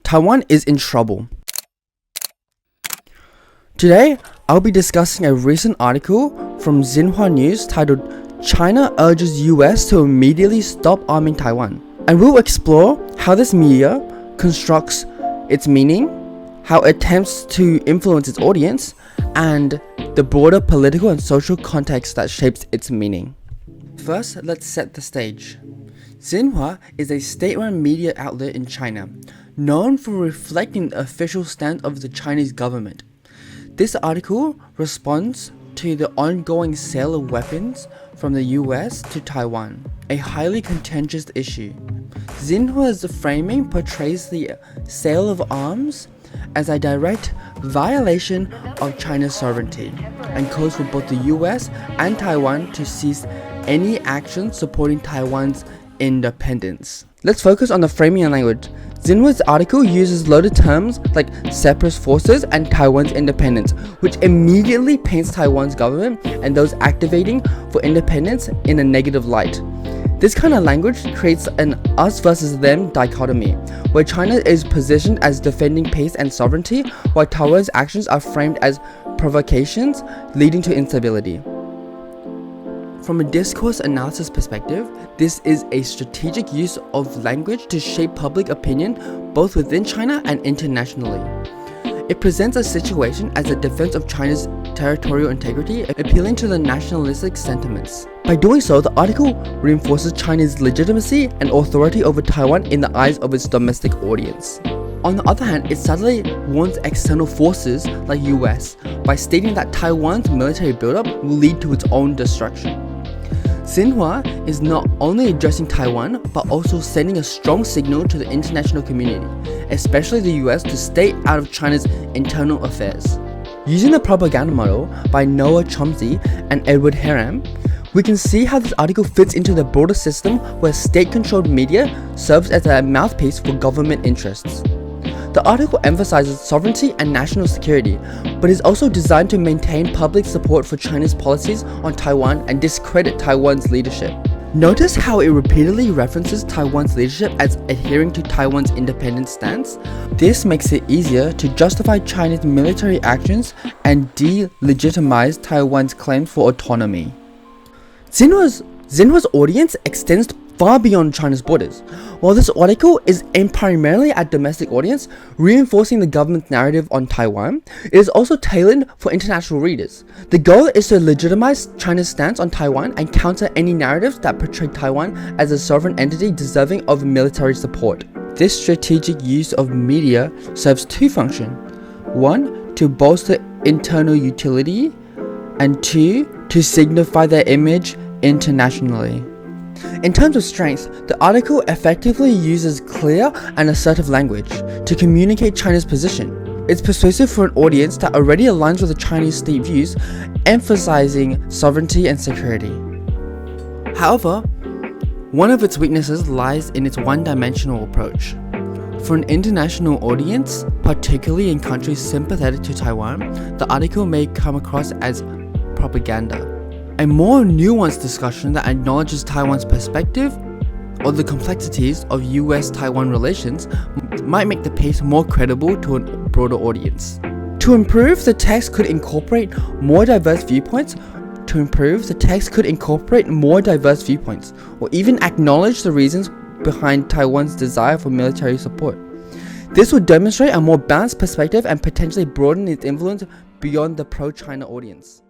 Taiwan is in trouble. Today, I'll be discussing a recent article from Xinhua News titled "China Urges US to Immediately Stop Arming Taiwan." And we'll explore how this media constructs its meaning, how it attempts to influence its audience, and the broader political and social context that shapes its meaning. First, let's set the stage. Xinhua is a state-run media outlet in China, known for reflecting the official stance of the Chinese government. This article responds to the ongoing sale of weapons from the US to Taiwan, a highly contentious issue. Xinhua's framing portrays the sale of arms as a direct violation of China's sovereignty and calls for both the US and Taiwan to cease any action supporting Taiwan's independence. Let's focus on the framing and language. Xinhua's article uses loaded terms like separatist forces and Taiwan's independence, which immediately paints Taiwan's government and those activating for independence in a negative light. This kind of language creates an us versus them dichotomy, where China is positioned as defending peace and sovereignty, while Taiwan's actions are framed as provocations leading to instability. From a discourse analysis perspective, this is a strategic use of language to shape public opinion both within China and internationally. It presents a situation as a defense of China's territorial integrity, appealing to the nationalistic sentiments. By doing so, the article reinforces China's legitimacy and authority over Taiwan in the eyes of its domestic audience. On the other hand, it subtly warns external forces like US by stating that Taiwan's military buildup will lead to its own destruction. Xinhua is not only addressing Taiwan, but also sending a strong signal to the international community, especially the US, to stay out of China's internal affairs. Using the propaganda model by Noah Chomsky and Edward Haram, we can see how this article fits into the broader system where state-controlled media serves as a mouthpiece for government interests. The article emphasizes sovereignty and national security, but is also designed to maintain public support for China's policies on Taiwan and discredit Taiwan's leadership. Notice how it repeatedly references Taiwan's leadership as adhering to Taiwan's independent stance. This makes it easier to justify China's military actions and delegitimize Taiwan's claims for autonomy. Xinhua's audience extends far beyond China's borders. While this article is aimed primarily at domestic audience, reinforcing the government's narrative on Taiwan, it is also tailored for international readers. The goal is to legitimize China's stance on Taiwan and counter any narratives that portray Taiwan as a sovereign entity deserving of military support. This strategic use of media serves two functions. One, to bolster internal utility, and two, to signify their image internationally. In terms of strength, the article effectively uses clear and assertive language to communicate China's position. It's persuasive for an audience that already aligns with the Chinese state views, emphasizing sovereignty and security. However, one of its weaknesses lies in its one-dimensional approach. For an international audience, particularly in countries sympathetic to Taiwan, the article may come across as propaganda. A more nuanced discussion that acknowledges Taiwan's perspective or the complexities of US-Taiwan relations might make the piece more credible to a broader audience. To improve, the text could incorporate more diverse viewpoints, or even acknowledge the reasons behind Taiwan's desire for military support. This would demonstrate a more balanced perspective and potentially broaden its influence beyond the pro-China audience.